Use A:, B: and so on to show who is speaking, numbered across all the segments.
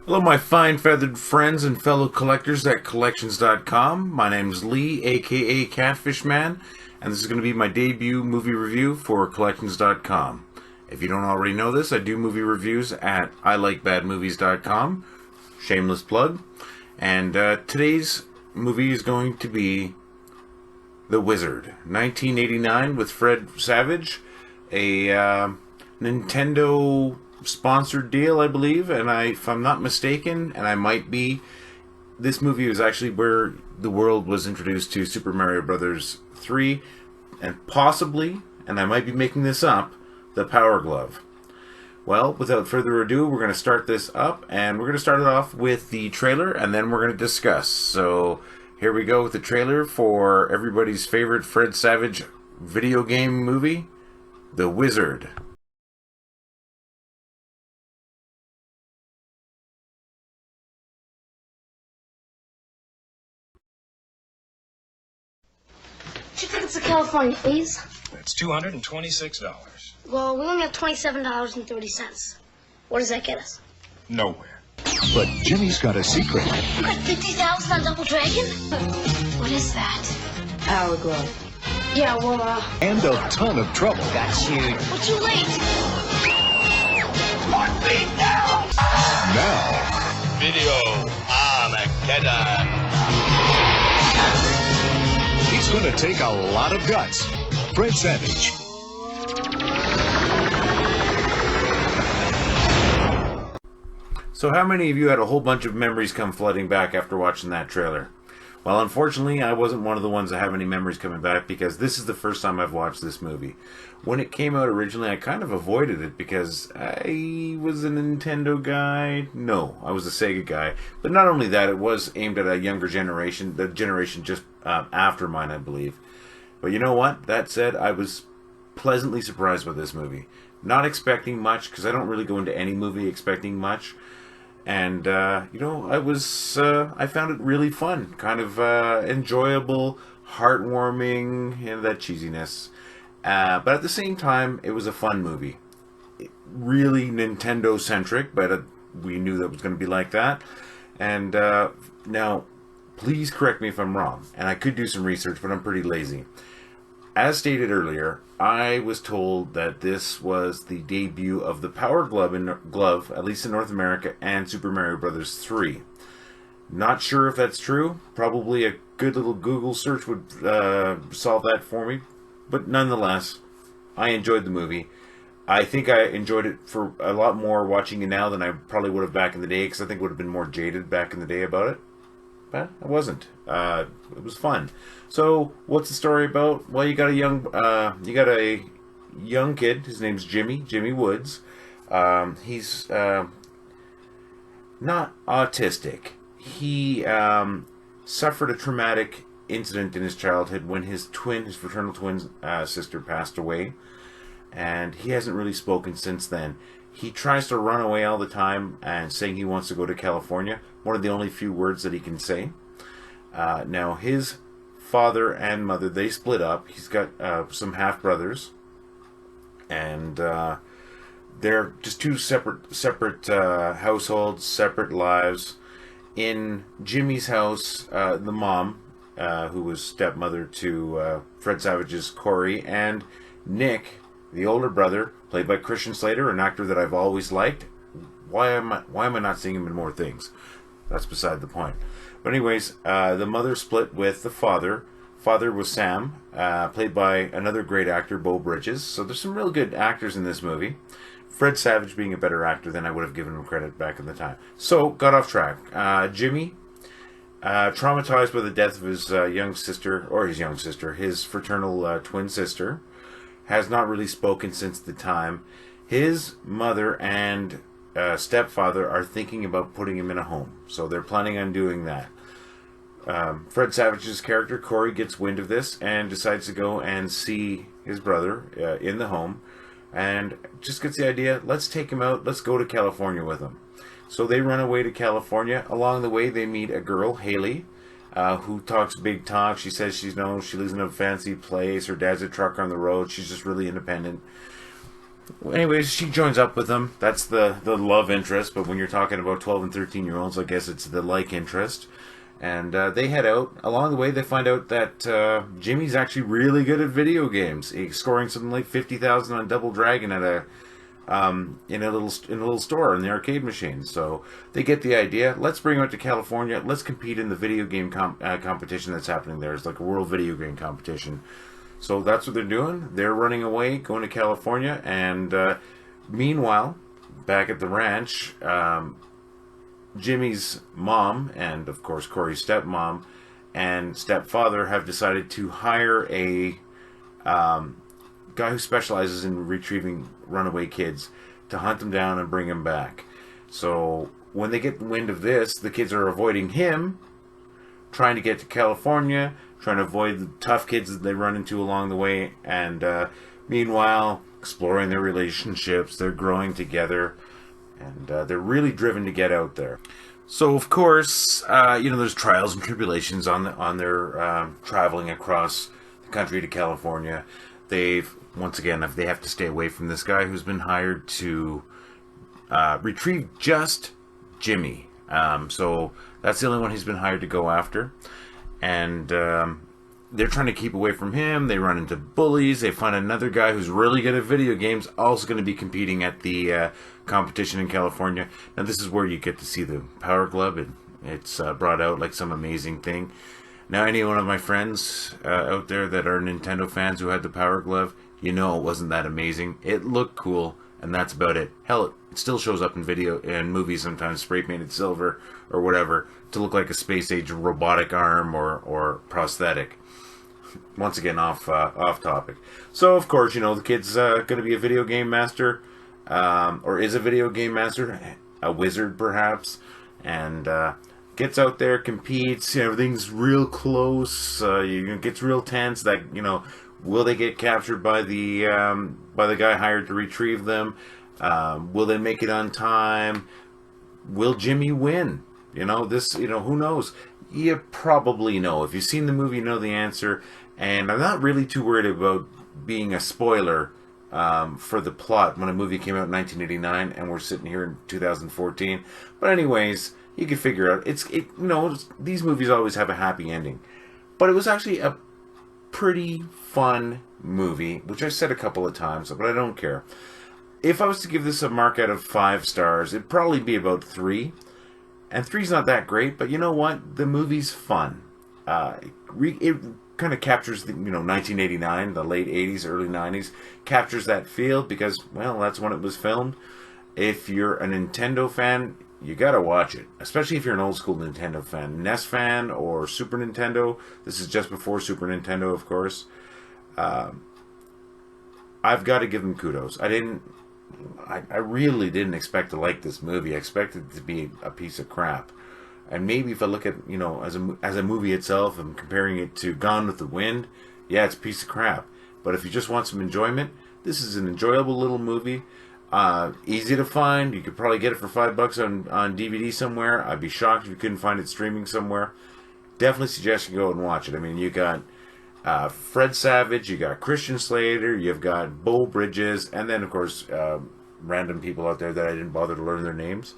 A: Hello, my fine feathered friends and fellow collectors at collections.com. My name's Lee, aka Catfish Man, and this is going to be my debut movie review for collections.com. If you don't already know this, I do movie reviews at ilikebadmovies.com. Shameless plug. And today's movie is going to be The Wizard, 1989, with Fred Savage, a Nintendo sponsored deal, I believe, and if I'm not mistaken, and I might be, this movie was actually where the world was introduced to Super Mario Brothers 3, and possibly, and I might be making this up, the Power Glove. Well, without further ado, we're going to start this up, and we're going to start it off with the trailer, and then we're going to discuss. So, here we go with the trailer for everybody's favorite Fred Savage video game movie, The Wizard.
B: Two tickets to California, please.
C: It's $226.
B: Well, we only have $27.30. What does that get us?
C: Nowhere.
D: But Jimmy's got a secret.
B: You got 50,000 on Double Dragon? What is that?
E: Power glove.
B: Yeah, well,
D: And a ton of trouble.
E: Got you.
B: we're too late.
D: Now,
F: Video Armageddon.
D: he's going to take a lot of guts. Fred Savage.
A: So how many of you had a whole bunch of memories come flooding back after watching that trailer? Well, unfortunately, I wasn't one of the ones that have any memories coming back because this is the first time I've watched this movie. When it came out originally, I kind of avoided it because I was a Nintendo guy. No, I was a Sega guy. But not only that, it was aimed at a younger generation, the generation just after mine, I believe. But you know what? That said, I was pleasantly surprised with this movie. Not expecting much, because I don't really go into any movie expecting much. And, I found it really fun. Kind of enjoyable, heartwarming, and that cheesiness. But at the same time, it was a fun movie. Really Nintendo-centric, but we knew that it was going to be like that. And now, please correct me if I'm wrong. And I could do some research, but I'm pretty lazy. As stated earlier, I was told that this was the debut of the Power Glove, at least in North America, and Super Mario Brothers 3. Not sure if that's true. Probably a good little Google search would solve that for me. But nonetheless, I enjoyed the movie. I think I enjoyed it for a lot more watching it now than I probably would have back in the day, because I think I would have been more jaded back in the day about it. But I wasn't. It was fun. So, what's the story about? Well, you got a young kid. His name's Jimmy Woods. He's not autistic. He suffered a traumatic incident in his childhood when his fraternal twin sister passed away, and he hasn't really spoken since then. He tries to run away all the time and saying he wants to go to California. One of the only few words that he can say. Now, his father and mother, they split up. He's got some half-brothers. And they're just two separate households, separate lives. In Jimmy's house, the mom, who was stepmother to Fred Savage's Corey, and Nick, the older brother, played by Christian Slater, an actor that I've always liked. Why am I not seeing him in more things? That's beside the point. But anyways, the mother split with the father. Father was Sam, played by another great actor, Beau Bridges. So there's some real good actors in this movie. Fred Savage being a better actor than I would have given him credit back in the time. So, got off track. Jimmy, traumatized by the death of his his fraternal twin sister, has not really spoken since the time. His mother and stepfather are thinking about putting him in a home. So they're planning on doing that. Fred Savage's character, Corey, gets wind of this and decides to go and see his brother in the home. And just gets the idea, let's take him out, let's go to California with him. So they run away to California. Along the way, they meet a girl, Haley, who talks big talk. She says she lives in a fancy place. Her dad's a trucker on the road. She's just really independent. Anyways, she joins up with him. That's the love interest, but when you're talking about 12 and 13-year-olds, I guess it's the like interest. And they head out. Along the way, they find out that Jimmy's actually really good at video games. He's scoring something like 50,000 on Double Dragon at in a little store in the arcade machine. So they get the idea. Let's bring him out to California. Let's compete in the video game competition that's happening there. It's like a world video game competition. So that's what they're doing. They're running away, going to California, and meanwhile, back at the ranch, Jimmy's mom, and of course Corey's stepmom and stepfather, have decided to hire a guy who specializes in retrieving runaway kids to hunt them down and bring them back. So when they get wind of this, the kids are avoiding him, trying to get to California, trying to avoid the tough kids that they run into along the way, and meanwhile, exploring their relationships. They're growing together, and they're really driven to get out there. So, of course, there's trials and tribulations on their traveling across the country to California. They have to stay away from this guy who's been hired to retrieve just Jimmy. So that's the only one he's been hired to go after. And they're trying to keep away from him. They run into bullies. They find another guy who's really good at video games, also going to be competing at the competition in California. Now, this is where you get to see the Power Glove. It's brought out like some amazing thing. Now, any one of my friends out there that are Nintendo fans who had the Power Glove, you know it wasn't that amazing. It looked cool, and that's about it. Hell, it still shows up in video and movies sometimes, spray painted silver or whatever, to look like a space age robotic arm or prosthetic. Once again, off topic. So, of course, the kid's going to be a video game master, or is a video game master, a wizard perhaps, and gets out there, competes. Everything's real close. It gets real tense. That will they get captured by the guy hired to retrieve them? Will they make it on time? Will Jimmy win? Who knows? You probably know. If you've seen the movie, you know the answer. And I'm not really too worried about being a spoiler for the plot when a movie came out in 1989 and we're sitting here in 2014. But anyways, you can figure out. These movies always have a happy ending. But it was actually a pretty fun movie, which I said a couple of times, but I don't care. If I was to give this a mark out of 5 stars, it'd probably be about 3. And 3's not that great, but you know what? The movie's fun. It kind of captures the 1989, the late 80s, early 90s, captures that feel because, well, that's when it was filmed. If you're a Nintendo fan, you gotta watch it, especially if you're an old school Nintendo fan, NES fan or Super Nintendo. This is just before Super Nintendo, of course. I've got to give them kudos. I really didn't expect to like this movie. I expected it to be a piece of crap. And maybe if I look at, as a movie itself and comparing it to Gone with the Wind, yeah, it's a piece of crap. But if you just want some enjoyment, this is an enjoyable little movie. Easy to find. You could probably get it for $5 on DVD somewhere. I'd be shocked if you couldn't find it streaming somewhere. Definitely suggest you go and watch it. I mean, you got Fred Savage, you got Christian Slater, you've got Beau Bridges, and then, of course, random people out there that I didn't bother to learn their names.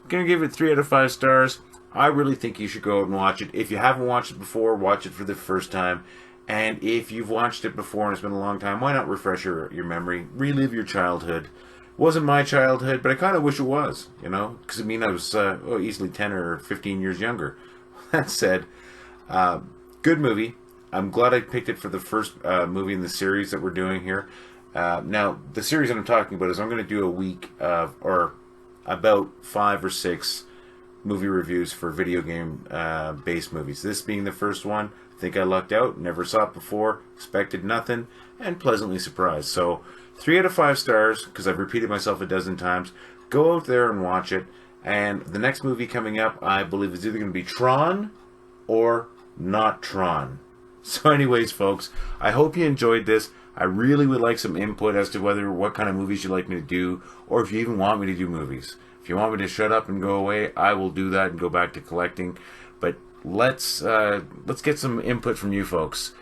A: Gonna give it 3 out of 5 stars. I really think you should go and watch it. If you haven't watched it before, watch it for the first time. And if you've watched it before and it's been a long time, why not refresh your memory? Relive your childhood. It wasn't my childhood, but I kind of wish it was, because I was easily 10 or 15 years younger. That said, good movie. I'm glad I picked it for the first movie in the series that we're doing here. Now, the series that I'm talking about is I'm going to do a week or about 5 or 6 movie reviews for video game based movies. This being the first one, I think I lucked out. Never saw it before, expected nothing, and pleasantly surprised. So 3 out of 5 stars, because I've repeated myself a dozen times. Go out there and watch it. And the next movie coming up, I believe, is either going to be Tron or not Tron. So anyways, folks, I hope you enjoyed this. I really would like some input as to what kind of movies you'd like me to do, or if you even want me to do movies. If you want me to shut up and go away, I will do that and go back to collecting. But let's get some input from you folks.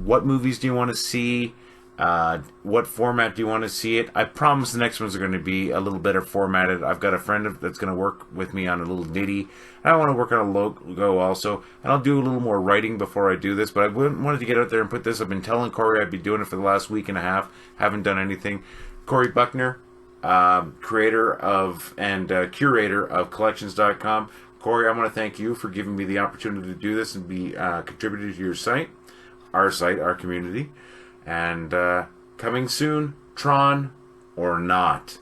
A: What movies do you want to see? What format do you want to see it? I promise the next ones are going to be a little better formatted. I've got a friend that's going to work with me on a little nitty. And I want to work on a logo also. And I'll do a little more writing before I do this. But I wanted to get out there and put this. I've been telling Corey I'd be doing it for the last week and a half. Haven't done anything. Corey Buckner, creator of and curator of collections.com. Corey, I want to thank you for giving me the opportunity to do this and be contributed to your site, our community. And coming soon, Tron or not.